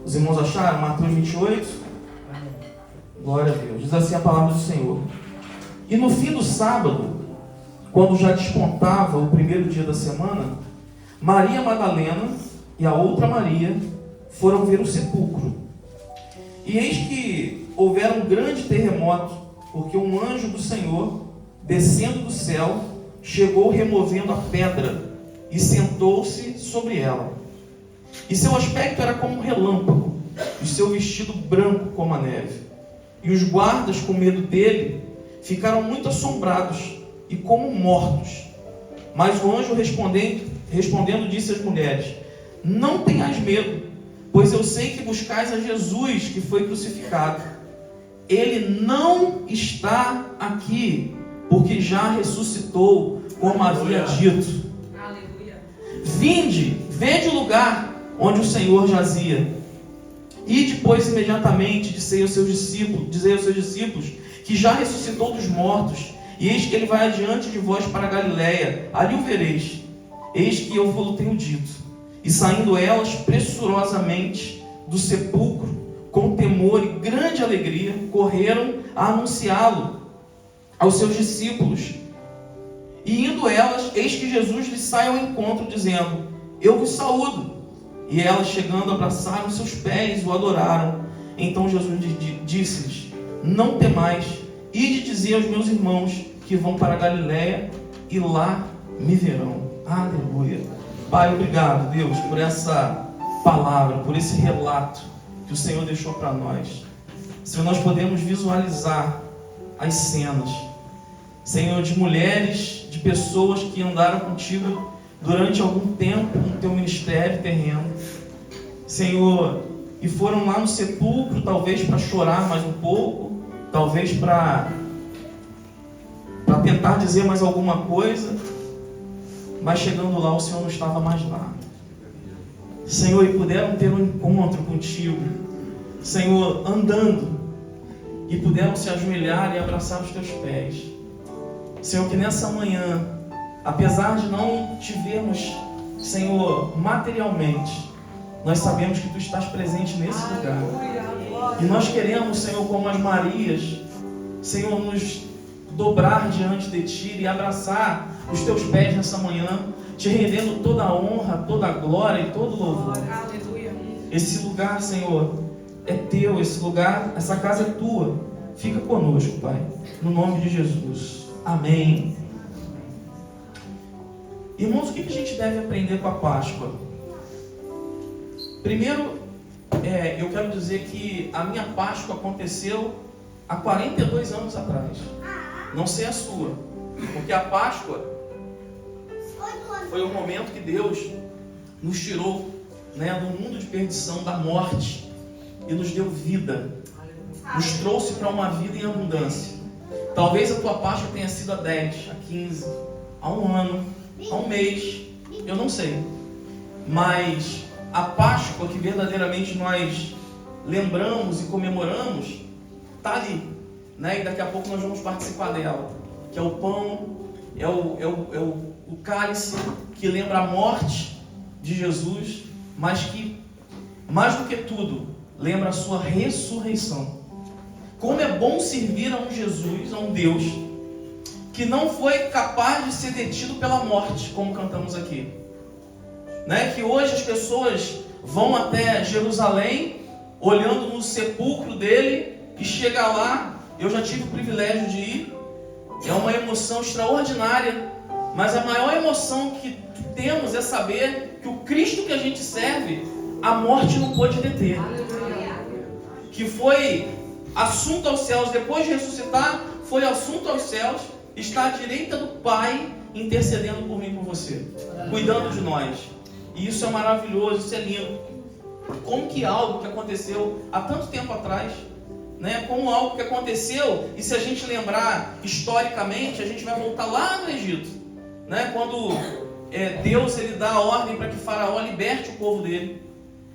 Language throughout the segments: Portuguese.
Os irmãos acharam? Mateus 28? Glória a Deus. Diz assim a palavra do Senhor. E no fim do sábado, quando já despontava o primeiro dia da semana, Maria Madalena e a outra Maria foram ver o sepulcro. E eis que houvera um grande terremoto, porque um anjo do Senhor, descendo do céu, chegou removendo a pedra e sentou-se sobre ela. E seu aspecto era como um relâmpago, e seu vestido branco como a neve. E os guardas, com medo dele, ficaram muito assombrados e como mortos. Mas o anjo respondendo disse às mulheres: não tenhais medo, pois eu sei que buscais a Jesus, que foi crucificado. Ele não está aqui, porque já ressuscitou, como havia dito. Vinde, vede o lugar onde o Senhor jazia. E depois imediatamente dizei aos seus discípulos que já ressuscitou dos mortos, e eis que ele vai adiante de vós para a Galiléia, ali o vereis. Eis que eu vos tenho dito. E saindo elas pressurosamente do sepulcro, com temor e grande alegria, correram a anunciá-lo aos seus discípulos. E indo elas, eis que Jesus lhes sai ao encontro, dizendo: eu vos saúdo. E elas, chegando, abraçaram seus pés e o adoraram. Então Jesus disse-lhes: não temais, ide dizer aos meus irmãos que vão para a Galiléia, e lá me verão. Aleluia. Pai, obrigado, Deus, por essa palavra, por esse relato que o Senhor deixou para nós. Senhor, nós podemos visualizar as cenas, Senhor, de mulheres, de pessoas que andaram contigo durante algum tempo no teu ministério terreno, Senhor, e foram lá no sepulcro, talvez para chorar mais um pouco, talvez para tentar dizer mais alguma coisa, mas chegando lá o Senhor não estava mais lá. Senhor, e puderam ter um encontro contigo, Senhor, andando, e puderam se ajoelhar e abraçar os teus pés. Senhor, que nessa manhã, apesar de não te vermos, Senhor, materialmente, nós sabemos que tu estás presente nesse lugar. E nós queremos, Senhor, como as Marias, Senhor, nos dobrar diante de ti e abraçar os teus pés nessa manhã, te rendendo toda a honra, toda a glória e todo o louvor. Esse lugar, Senhor, é teu, esse lugar, essa casa é tua. Fica conosco, Pai, no nome de Jesus. Amém. Irmãos, o que a gente deve aprender com a Páscoa? Primeiro, eu quero dizer que a minha Páscoa aconteceu há 42 anos atrás. Não sei a sua, porque a Páscoa foi o momento que Deus nos tirou, do mundo de perdição, da morte, e nos deu vida, nos trouxe para uma vida em abundância. Talvez a tua Páscoa tenha sido há 10, há 15, há um ano, há um mês, eu não sei, mas a Páscoa que verdadeiramente nós lembramos e comemoramos está ali, e daqui a pouco nós vamos participar dela, que é o pão, é o cálice que lembra a morte de Jesus, mas que, mais do que tudo, lembra a sua ressurreição. Como é bom servir a um Jesus, a um Deus, que não foi capaz de ser detido pela morte, como cantamos aqui. Que hoje as pessoas vão até Jerusalém, olhando no sepulcro dele, e chega lá. Eu já tive o privilégio de ir, é uma emoção extraordinária, mas a maior emoção que temos é saber que o Cristo que a gente serve, a morte não pôde deter. Que foi assunto aos céus, depois de ressuscitar, foi assunto aos céus, está à direita do Pai, intercedendo por mim e por você, cuidando de nós. E isso é maravilhoso, isso é lindo. Como que algo que aconteceu há tanto tempo atrás, como algo que aconteceu, e se a gente lembrar historicamente, a gente vai voltar lá no Egito, quando Deus ele dá a ordem para que Faraó liberte o povo dele,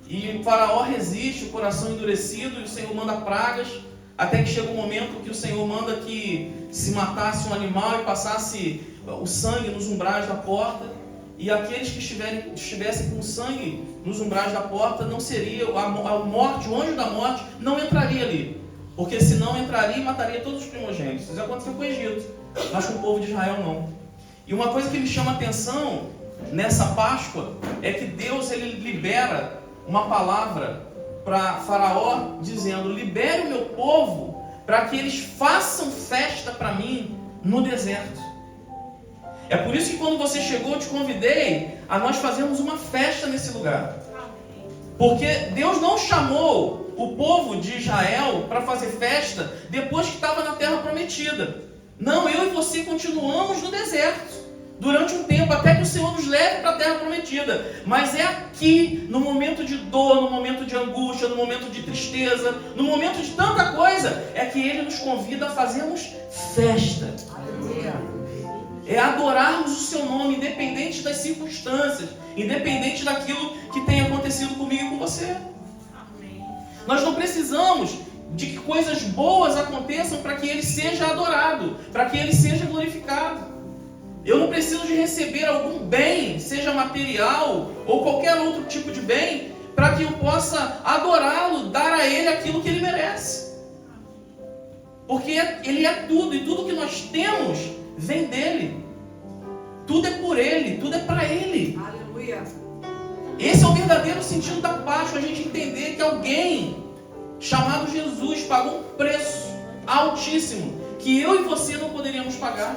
e o Faraó resiste, o coração endurecido, e o Senhor manda pragas, até que chega um momento que o Senhor manda que se matasse um animal e passasse o sangue nos umbrais da porta, e aqueles que estivessem com sangue nos umbrais da porta, não seria a morte, o anjo da morte não entraria ali, porque senão entraria e mataria todos os primogênitos. Isso aconteceu com o Egito, mas com o povo de Israel não. E uma coisa que me chama a atenção nessa Páscoa é que Deus ele libera uma palavra para Faraó dizendo: libere o meu povo para que eles façam festa para mim no deserto. É por isso que quando você chegou, eu te convidei a nós fazermos uma festa nesse lugar. Porque Deus não chamou o povo de Israel para fazer festa depois que estava na terra prometida. Não, eu e você continuamos no deserto durante um tempo, até que o Senhor nos leve para a terra prometida. Mas é aqui, no momento de dor, no momento de angústia, no momento de tristeza, no momento de tanta coisa, é que Ele nos convida a fazermos festa. É adorarmos o seu nome, independente das circunstâncias, independente daquilo que tem acontecido comigo e com você. Nós não precisamos de que coisas boas aconteçam para que Ele seja adorado, para que Ele seja glorificado. Eu não preciso de receber algum bem, seja material ou qualquer outro tipo de bem, para que eu possa adorá-lo, dar a Ele aquilo que Ele merece. Porque Ele é tudo, e tudo que nós temos vem dEle. Tudo é por Ele, tudo é para Ele. Aleluia. Esse é o verdadeiro sentido da Páscoa, a gente entender que alguém chamado Jesus pagou um preço altíssimo, que eu e você não poderíamos pagar.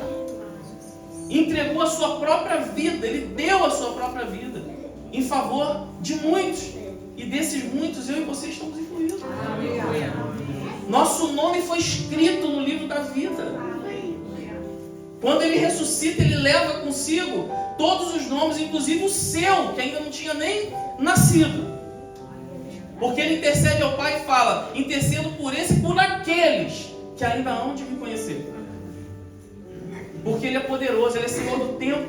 Entregou a sua própria vida, Ele deu a sua própria vida em favor de muitos, e desses muitos eu e você estamos incluídos. Nosso nome foi escrito no livro da vida. Quando Ele ressuscita, Ele leva consigo todos os nomes, inclusive o seu, que ainda não tinha nem nascido, porque Ele intercede ao Pai e fala: intercedo por esse e por aqueles que ainda hão de me conhecer. Porque Ele é poderoso, Ele é Senhor do tempo,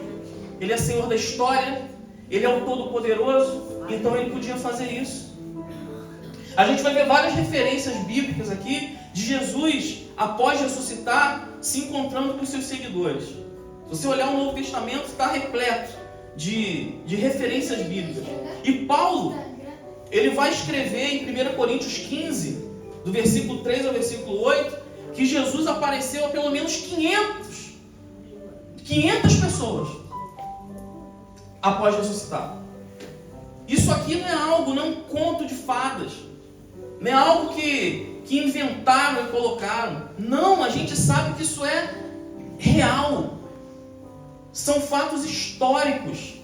Ele é Senhor da história, Ele é o Todo-Poderoso, então Ele podia fazer isso. A gente vai ver várias referências bíblicas aqui de Jesus, após ressuscitar, se encontrando com seus seguidores. Se você olhar o Novo Testamento, está repleto de referências bíblicas. E Paulo, ele vai escrever em 1 Coríntios 15, do versículo 3 ao versículo 8, que Jesus apareceu a pelo menos 500 pessoas após ressuscitar. Isso aqui não é algo, não é um conto de fadas, não é algo que inventaram e colocaram. Não, a gente sabe que isso é real. São fatos históricos.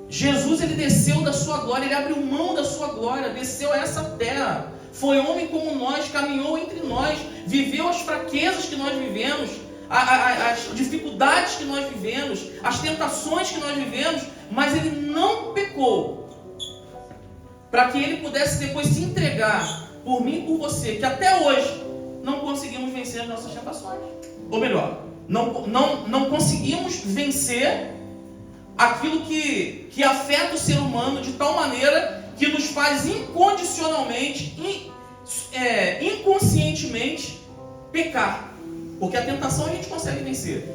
Jesus, Ele desceu da sua glória, Ele abriu mão da sua glória, desceu a essa terra, foi homem como nós, caminhou entre nós, viveu as fraquezas que nós vivemos, as dificuldades que nós vivemos, as tentações que nós vivemos, mas Ele não pecou, para que Ele pudesse depois se entregar por mim e por você, que até hoje não conseguimos vencer as nossas tentações. Ou melhor, não conseguimos vencer aquilo que afeta o ser humano de tal maneira que nos faz incondicionalmente, inconscientemente pecar. Porque a tentação a gente consegue vencer,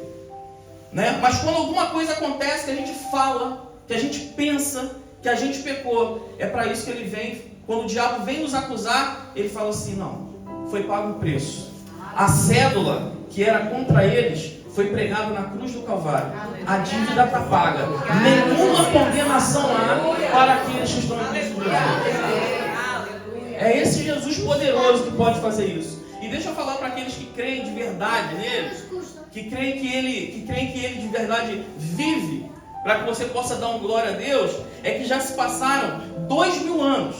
né? Mas quando alguma coisa acontece que a gente fala, que a gente pensa, que a gente pecou, é para isso que ele vem. Quando o diabo vem nos acusar, ele fala assim: não, foi pago um preço. A cédula que era contra eles foi pregada na cruz do Calvário. A dívida está paga. Nenhuma condenação há para aqueles que estão em Cristo Jesus. É esse Jesus poderoso que pode fazer isso. E deixa eu falar para aqueles que creem de verdade nele, que creem que ele de verdade vive, para que você possa dar uma glória a Deus, é que já se passaram 2000 anos.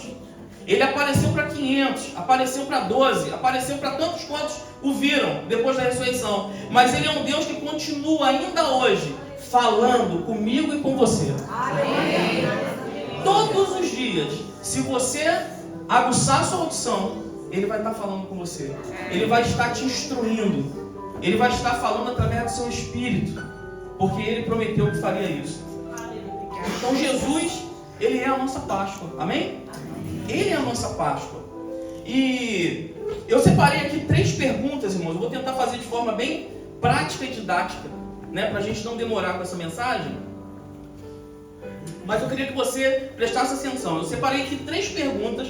Ele apareceu para 500, apareceu para 12, apareceu para tantos quantos o viram depois da ressurreição. Mas Ele é um Deus que continua ainda hoje falando comigo e com você. Amém. Todos os dias, se você aguçar a sua audição, Ele vai estar falando com você. Ele vai estar te instruindo. Ele vai estar falando através do seu espírito, porque Ele prometeu que faria isso. Então Jesus, Ele é a nossa Páscoa. Amém? Ele é a nossa Páscoa. E eu separei aqui 3 perguntas, irmãos. Eu vou tentar fazer de forma bem prática e didática. né, para a gente não demorar com essa mensagem, mas eu queria que você prestasse atenção. Eu separei aqui 3 perguntas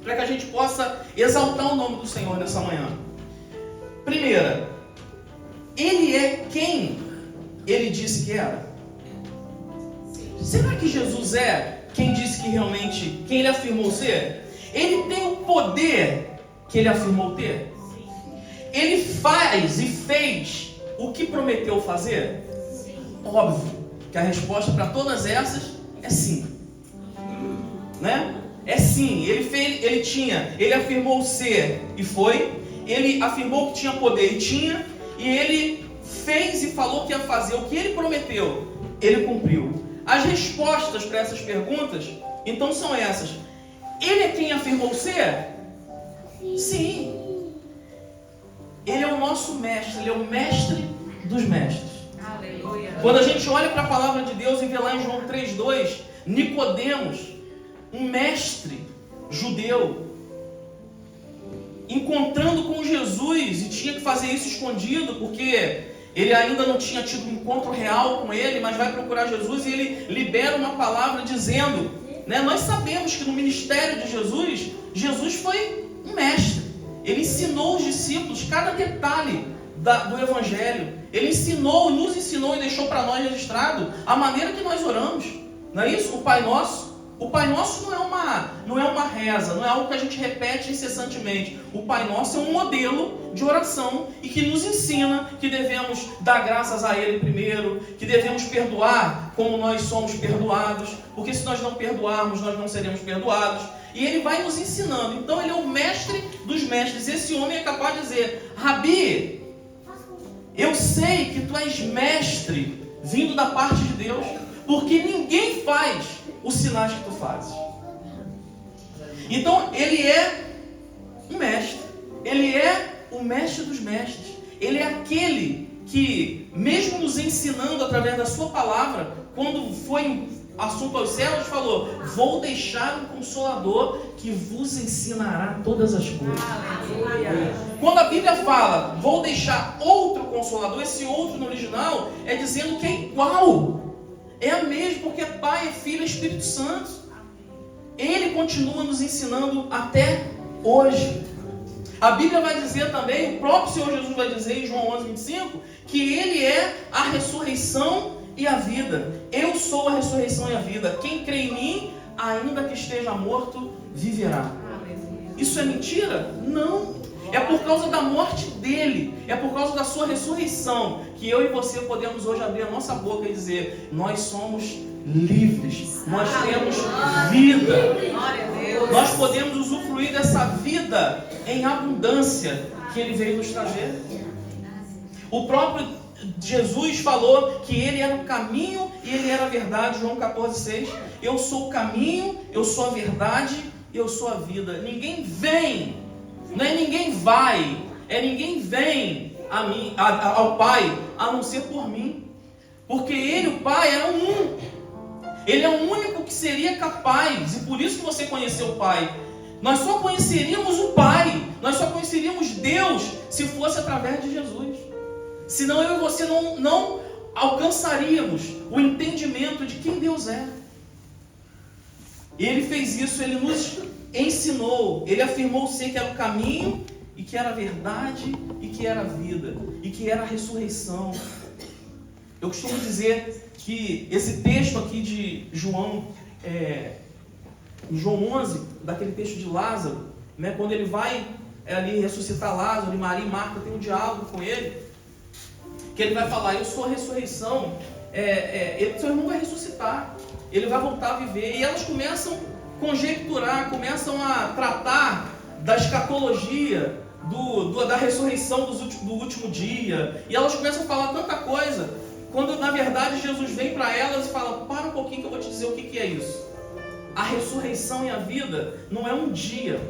para que a gente possa exaltar o nome do Senhor nessa manhã. Primeira, Ele é quem Ele disse que era? Será que Jesus é quem disse que realmente, quem Ele afirmou ser? Ele tem o poder que Ele afirmou ter? Ele faz e fez o que prometeu fazer? Óbvio que a resposta para todas essas é sim, né? É sim. Ele afirmou ser e foi. Ele afirmou que tinha poder e tinha. E ele fez e falou que ia fazer o que ele prometeu. Ele cumpriu. As respostas para essas perguntas, então, são essas. Ele é quem afirmou ser? Sim. Ele é o nosso mestre. Ele é o mestre dos mestres. Aleluia. Quando a gente olha para a palavra de Deus e vê lá em João 3,2, Nicodemos, um mestre judeu, encontrando com Jesus, e tinha que fazer isso escondido, porque ele ainda não tinha tido um encontro real com ele, mas vai procurar Jesus e ele libera uma palavra dizendo, né, nós sabemos que no ministério de Jesus, Jesus foi um mestre. Ele ensinou os discípulos cada detalhe do Evangelho. Ele nos ensinou e deixou para nós registrado a maneira que nós oramos. Não é isso? O Pai Nosso. O Pai Nosso não é uma reza, não é algo que a gente repete incessantemente. O Pai Nosso é um modelo de oração e que nos ensina que devemos dar graças a Ele primeiro, que devemos perdoar como nós somos perdoados, porque se nós não perdoarmos, nós não seremos perdoados. E Ele vai nos ensinando. Então Ele é o mestre dos mestres. Esse homem é capaz de dizer, Rabi, eu sei que tu és mestre vindo da parte de Deus, porque ninguém faz os sinais que tu fazes. Então ele é um mestre. Ele é o mestre dos mestres. Ele é aquele que, mesmo nos ensinando através da sua palavra, quando foi assunto aos céus, falou, vou deixar um Consolador que vos ensinará todas as coisas. Aleluia. Quando a Bíblia fala, vou deixar outro Consolador, esse outro no original é dizendo que é igual. É a mesma, porque é Pai, é Filho, é Espírito Santo. Ele continua nos ensinando até hoje. A Bíblia vai dizer também, o próprio Senhor Jesus vai dizer em João 11:25, que Ele é a ressurreição e a vida. Eu sou a ressurreição e a vida. Quem crê em mim, ainda que esteja morto, viverá. Isso é mentira? Não. É por causa da morte dele, é por causa da sua ressurreição, que eu e você podemos hoje abrir a nossa boca e dizer, nós somos livres, nós temos vida, nós podemos usufruir dessa vida em abundância que ele veio nos trazer. O próprio Jesus falou que ele era o caminho e ele era a verdade, João 14:6. Eu sou o caminho, eu sou a verdade, eu sou a vida. Ninguém vem, não é ninguém vai, é ninguém vem a mim, ao Pai, a não ser por mim. Porque ele, o Pai, era um. Ele é o único que seria capaz, e por isso que você conheceu o Pai. Nós só conheceríamos o Pai, nós só conheceríamos Deus se fosse através de Jesus. Senão eu e você não alcançaríamos o entendimento de quem Deus é. Ele fez isso, ele nos ensinou, ele afirmou ser que era o caminho, e que era a verdade, e que era a vida, e que era a ressurreição. Eu costumo dizer que esse texto aqui de João, João 11, daquele texto de Lázaro, né, quando ele vai ali ressuscitar Lázaro, e Maria e Marta tem um diálogo com ele, que ele vai falar, eu sou a ressurreição, seu irmão vai ressuscitar, ele vai voltar a viver, e elas começam a conjecturar, começam a tratar da escatologia, da ressurreição do último dia, e elas começam a falar tanta coisa, quando na verdade Jesus vem para elas e fala, para um pouquinho que eu vou te dizer o que é isso. A ressurreição e a vida não é um dia,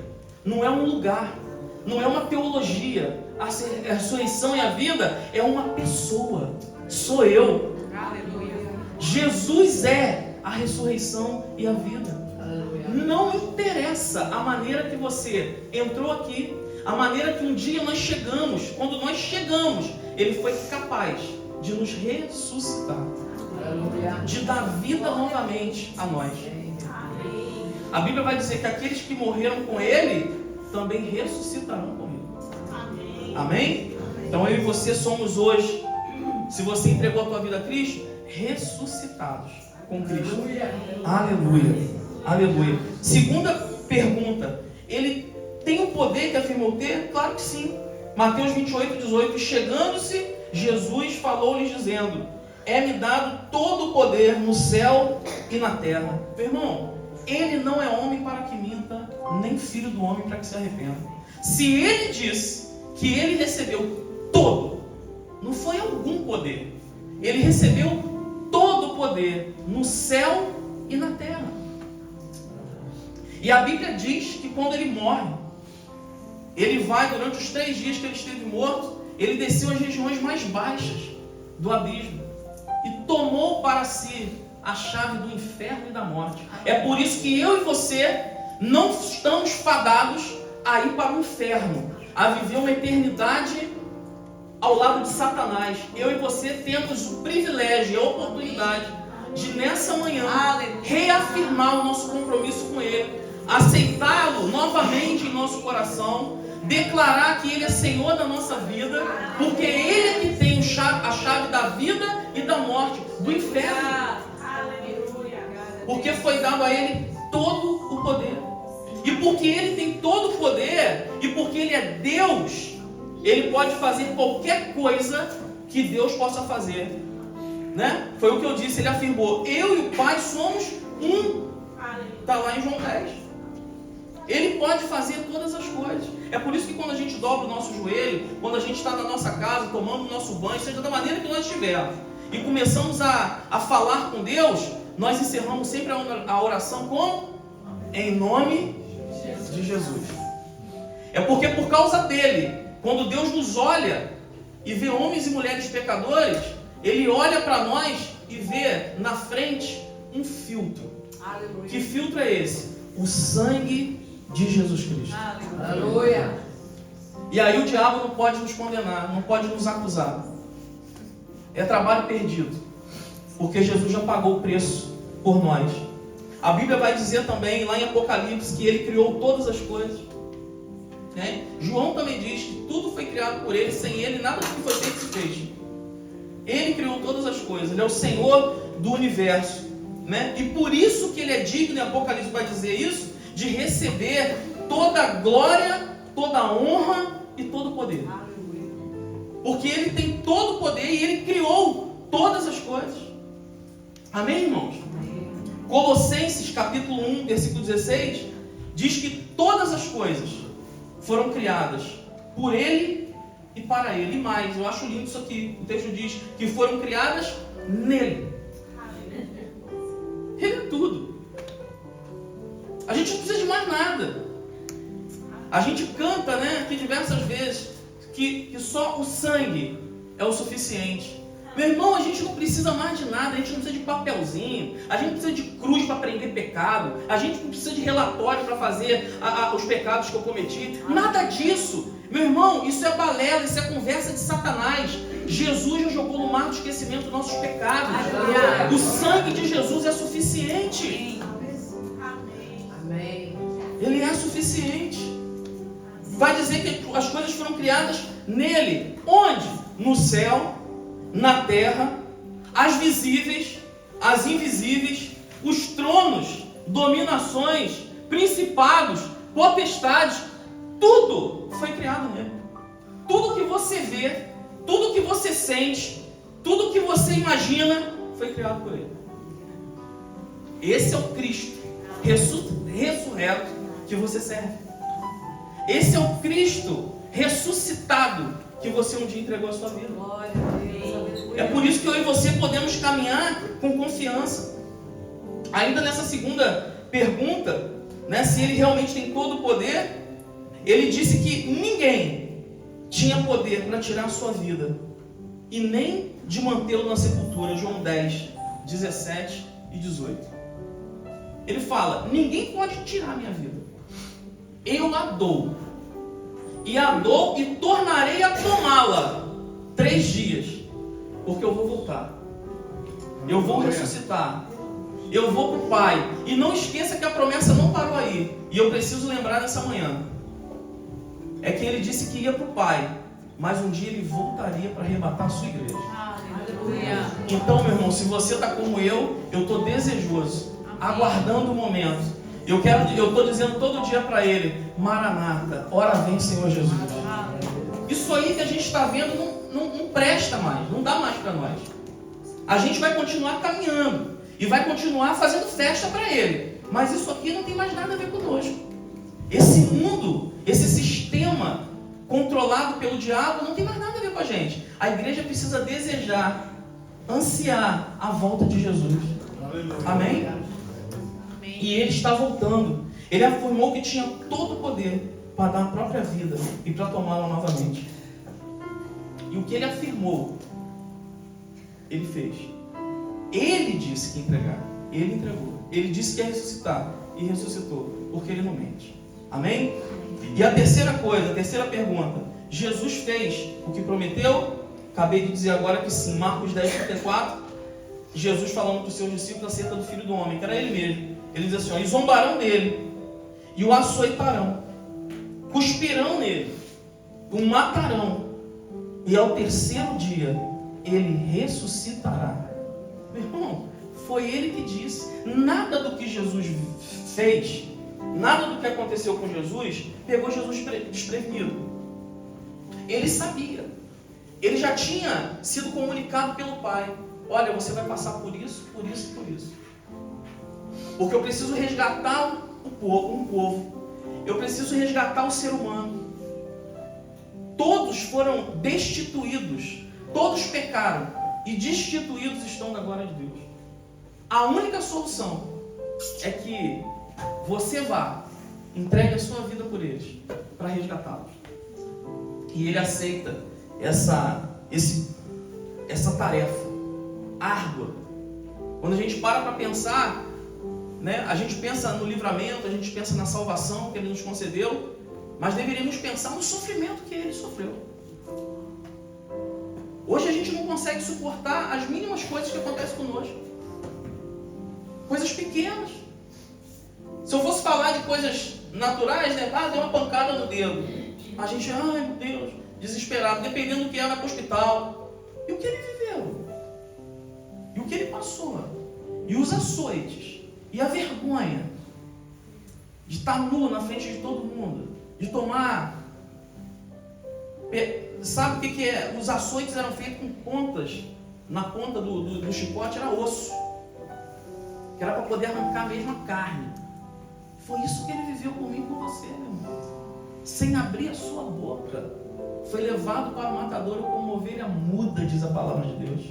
não é um lugar, não é uma teologia. A ressurreição e a vida é uma pessoa, sou eu. Aleluia. Jesus é a ressurreição e a vida. Aleluia. Não interessa a maneira que você entrou aqui, a maneira que um dia nós chegamos. Quando nós chegamos, ele foi capaz de nos ressuscitar, de dar vida novamente a nós. A Bíblia vai dizer que aqueles que morreram com Ele também ressuscitarão com Ele. Amém? Então eu e você somos hoje, se você entregou a tua vida a Cristo, ressuscitados com Cristo. Aleluia. Aleluia. Segunda pergunta. Ele tem o poder que afirmou ter? Claro que sim. Mateus 28:18. Chegando-se, Jesus falou-lhes dizendo: é-me dado todo o poder no céu e na terra. Meu irmão, Ele não é homem para que minta, nem filho do homem para que se arrependa. Se Ele disse que Ele recebeu todo, não foi algum poder. Ele recebeu todo o poder no céu e na terra. E a Bíblia diz que quando Ele morre, Ele vai, durante os 3 dias que Ele esteve morto, Ele desceu às regiões mais baixas do abismo e tomou para si a chave do inferno e da morte. É por isso que eu e você não estamos fadados a ir para o inferno, a viver uma eternidade ao lado de Satanás. Eu e você temos o privilégio e a oportunidade de, nessa manhã, reafirmar o nosso compromisso com Ele, aceitá-lo novamente em nosso coração, declarar que Ele é Senhor da nossa vida, porque Ele é que tem a chave da vida e da morte, do inferno. Porque foi dado a Ele todo o poder. E porque Ele tem todo o poder, e porque Ele é Deus, Ele pode fazer qualquer coisa que Deus possa fazer, né? Foi o que eu disse, Ele afirmou: eu e o Pai somos um. Está lá em João 10. Ele pode fazer todas as coisas. É por isso que quando a gente dobra o nosso joelho, quando a gente está na nossa casa, tomando o nosso banho, seja da maneira que nós estivermos, e começamos a falar com Deus, nós encerramos sempre a oração com: em nome de Jesus. É porque por causa dele, quando Deus nos olha e vê homens e mulheres pecadores, Ele olha para nós e vê na frente um filtro. Aleluia. Que filtro é esse? O sangue de Jesus Cristo. Aleluia. E aí o diabo não pode nos condenar, não pode nos acusar. É trabalho perdido, porque Jesus já pagou o preço por nós. A Bíblia vai dizer também, lá em Apocalipse, que Ele criou todas as coisas. Né? João também diz que tudo foi criado por Ele, sem Ele nada do que foi feito se fez. Ele criou todas as coisas, Ele é o Senhor do universo, né? E por isso que Ele é digno, e Apocalipse vai dizer isso, de receber toda a glória, toda a honra e todo o poder. Porque Ele tem todo o poder e Ele criou todas as coisas. Amém, irmãos? Colossenses capítulo 1, versículo 16, diz que todas as coisas foram criadas por Ele e para Ele. E mais, eu acho lindo isso aqui. O texto diz que foram criadas nele. Ele é tudo. A gente não precisa de mais nada. A gente canta, né, aqui diversas vezes, que só o sangue é o suficiente. Meu irmão, a gente não precisa mais de nada. A gente não precisa de papelzinho, a gente não precisa de cruz para prender pecado, a gente não precisa de relatório para fazer os pecados que eu cometi. Nada disso. Meu irmão, isso é balela, isso é conversa de Satanás. Jesus já jogou no mar do esquecimento dos nossos pecados. O sangue de Jesus é suficiente. Amém. Ele é suficiente. Vai dizer que as coisas foram criadas nele. Onde? No céu, na terra, as visíveis, as invisíveis, os tronos, dominações, principados, potestades, tudo foi criado nele. Tudo que você vê, tudo que você sente, tudo que você imagina, foi criado por ele. Esse é o Cristo ressurreto que você serve. Esse é o Cristo ressuscitado que você um dia entregou a sua vida. É por isso que eu e você podemos caminhar com confiança. Ainda nessa segunda pergunta, né, se ele realmente tem todo o poder, ele disse que ninguém tinha poder para tirar a sua vida e nem de mantê-lo na sepultura. João 10, 17 e 18. Ele fala: ninguém pode tirar a minha vida. Eu a dou. E a dou e tornarei a tomá-la 3 dias. porque eu vou voltar. Eu vou ressuscitar. Eu vou para o Pai. E não esqueça que a promessa não parou aí. E eu preciso lembrar nessa manhã. É que ele disse que ia para o Pai, mas um dia ele voltaria para arrebatar a sua igreja. Aleluia. Então, meu irmão, se você está como eu estou desejoso, aguardando o momento. Eu estou dizendo todo dia para ele: Maranata, ora vem, Senhor Jesus. Isso aí que a gente está vendo não presta mais, não dá mais para nós. A gente vai continuar caminhando e vai continuar fazendo festa para ele, mas isso aqui não tem mais nada a ver conosco. Esse mundo, esse sistema controlado pelo diabo não tem mais nada a ver com a gente. A igreja precisa desejar, ansiar a volta de Jesus. Amém? E ele está voltando. Ele afirmou que tinha todo o poder para dar a própria vida e para tomá-la novamente. E o que ele afirmou, ele fez. Ele disse que ia entregar. Ele entregou. Ele disse que ia ressuscitar. E ressuscitou. Porque ele não mente. Amém? E a terceira coisa, a terceira pergunta. Jesus fez o que prometeu? Acabei de dizer agora que sim. Marcos 10:34. Jesus falando para os seus discípulos acerca do Filho do Homem, que era ele mesmo. Ele diz assim: ó, e zombarão dele, e o açoitarão, cuspirão nele, o matarão, e ao terceiro dia ele ressuscitará. Meu irmão, foi ele que disse. Nada do que Jesus fez, nada do que aconteceu com Jesus, pegou Jesus desprevenido. Ele sabia. Ele já tinha sido comunicado pelo Pai: olha, você vai passar por isso, por isso, por isso. Porque eu preciso resgatar um povo. Eu preciso resgatar o ser humano. Todos foram destituídos. Todos pecaram. E destituídos estão da glória de Deus. A única solução é que você vá, entregue a sua vida por eles, para resgatá-los. E ele aceita essa tarefa árdua. Quando a gente para pensar, né, a gente pensa no livramento, a gente pensa na salvação que ele nos concedeu, mas deveríamos pensar no sofrimento que ele sofreu. Hoje a gente não consegue suportar as mínimas coisas que acontecem conosco. Coisas pequenas. Se eu fosse falar de coisas naturais, né? Deu uma pancada no dedo. A gente, ai meu Deus, desesperado, dependendo do que vai para o hospital. E o que ele viveu? E o que ele passou? E os açoites? E a vergonha de estar nu na frente de todo mundo? De tomar... Sabe o que é? Os açoites eram feitos com pontas. Na ponta do chicote era osso. Que era para poder arrancar mesmo a carne. Foi isso que ele viveu comigo e com você, meu irmão. Sem abrir a sua boca. Foi levado para o matadouro como ovelha muda, diz a palavra de Deus.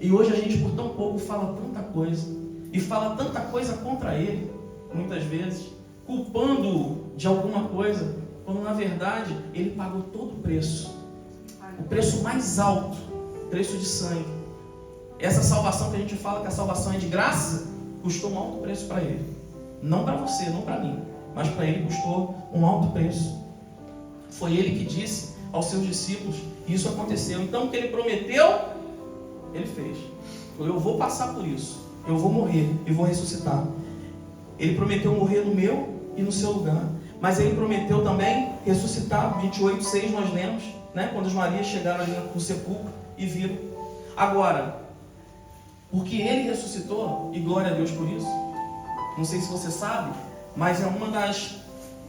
E hoje a gente por tão pouco fala tanta coisa. E fala tanta coisa contra ele, muitas vezes, culpando-o de alguma coisa, quando na verdade ele pagou todo o preço. O preço mais alto, preço de sangue. Essa salvação que a gente fala que a salvação é de graça, custou um alto preço para ele. Não para você, não para mim, mas para ele custou um alto preço. Foi ele que disse aos seus discípulos, e isso aconteceu. Então o que ele prometeu, ele fez. Eu vou passar por isso, eu vou morrer e vou ressuscitar. Ele prometeu morrer no meu e no seu lugar, mas ele prometeu também ressuscitar. 28:6 nós lemos, né? Quando as Marias chegaram ali no sepulcro e viram. Agora, porque ele ressuscitou, e glória a Deus por isso, não sei se você sabe, mas é uma das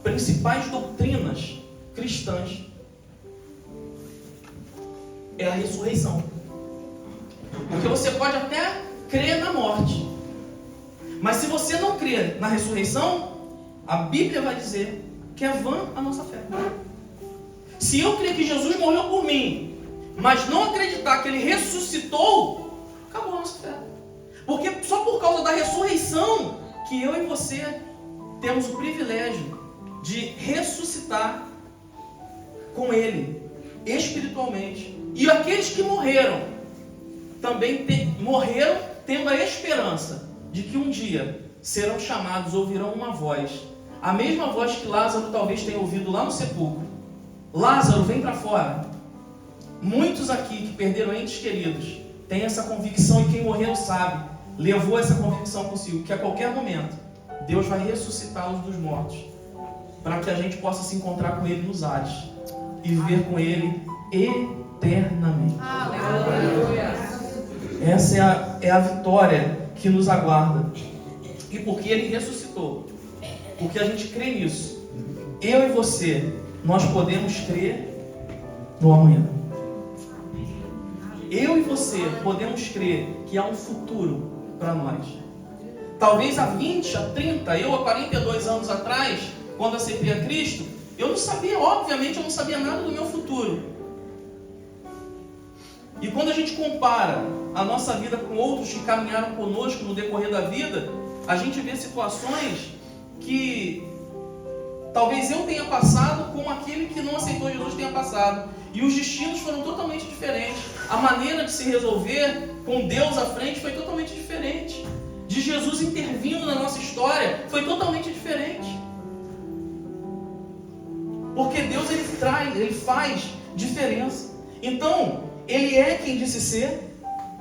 principais doutrinas cristãs, é a ressurreição. Porque você pode até crer na morte, mas se você não crer na ressurreição, a Bíblia vai dizer que é vã a nossa fé. Se eu crer que Jesus morreu por mim, mas não acreditar que ele ressuscitou, acabou a nossa fé. Porque só por causa da ressurreição que eu e você temos o privilégio de ressuscitar com ele, espiritualmente. E aqueles que morreram, também morreram tendo a esperança de que um dia serão chamados, ouvirão uma voz. A mesma voz que Lázaro talvez tenha ouvido lá no sepulcro. Lázaro, vem para fora. Muitos aqui que perderam entes queridos têm essa convicção, e quem morreu sabe, levou essa convicção consigo, que a qualquer momento Deus vai ressuscitá-los dos mortos, para que a gente possa se encontrar com Ele nos ares e viver com Ele eternamente. Aleluia. Essa é a vitória que nos aguarda. E porque Ele ressuscitou, porque a gente crê nisso, eu e você, nós podemos crer no amanhã. Eu e você podemos crer que há um futuro para nós. Talvez há 20, há 30, eu há 42 anos atrás, quando aceitei a Cristo, eu não sabia, obviamente, eu não sabia nada do meu futuro. E quando a gente compara a nossa vida com outros que caminharam conosco no decorrer da vida, a gente vê situações que talvez eu tenha passado como aquele que não aceitou Jesus tenha passado. E os destinos foram totalmente diferentes. A maneira de se resolver com Deus à frente foi totalmente diferente. De Jesus intervindo na nossa história foi totalmente diferente. Porque Deus, ele faz diferença. Então, Ele é quem disse ser.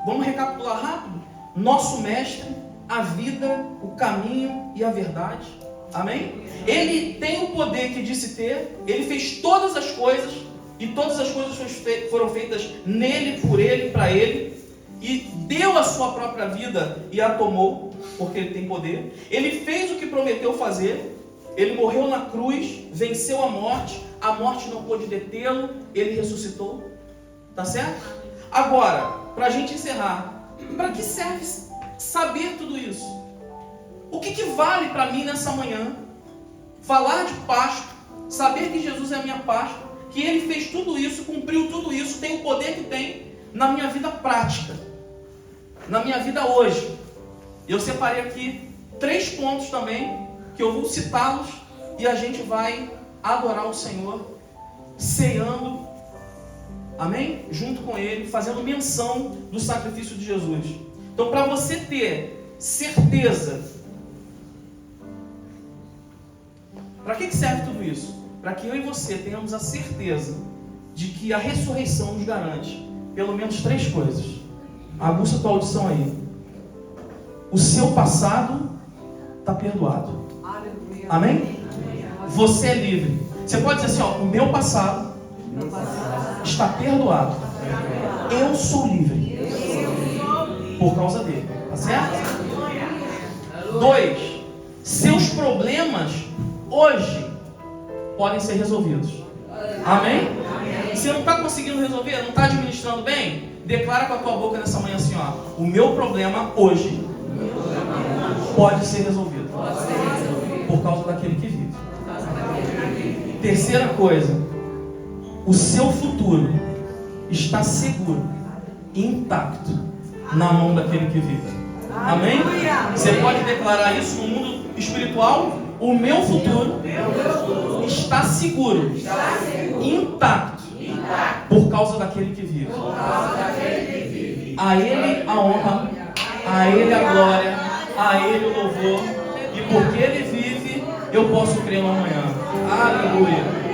Vamos recapitular rápido. Nosso mestre, a vida, o caminho e a verdade. Amém? Ele tem o poder que disse ter. Ele fez todas as coisas. E todas as coisas foram feitas nele, por ele, para ele. E deu a sua própria vida e a tomou, porque ele tem poder. Ele fez o que prometeu fazer. Ele morreu na cruz, venceu a morte não pôde detê-lo, ele ressuscitou. Tá certo? Agora, para a gente encerrar, para que serve saber tudo isso? O que vale para mim nessa manhã? Falar de Páscoa, saber que Jesus é a minha Páscoa, que Ele fez tudo isso, cumpriu tudo isso, tem o poder que tem na minha vida prática, na minha vida hoje. Eu separei aqui 3 pontos também, que eu vou citá-los, e a gente vai adorar o Senhor, ceando, amém? Junto com Ele, fazendo menção do sacrifício de Jesus. Então, para você ter certeza, para que serve tudo isso? Para que eu e você tenhamos a certeza de que a ressurreição nos garante pelo menos 3 coisas. Aguça a tua audição aí. O seu passado está perdoado. Amém? Você é livre. Você pode dizer assim, ó, o meu passado está perdoado. Eu sou livre por causa dele. Tá certo? 2. Seus problemas hoje podem ser resolvidos. Amém? Você não está conseguindo resolver? Não está administrando bem? Declara com a tua boca nessa manhã assim, ó, o meu problema hoje pode ser resolvido por causa daquele que vive. Terceira coisa, o seu futuro está seguro, intacto, na mão daquele que vive. Amém? Você pode declarar isso no mundo espiritual? O meu futuro está seguro, intacto, por causa daquele que vive. A Ele a honra, a Ele a glória, a Ele o louvor. E porque Ele vive, eu posso crer no amanhã. Aleluia.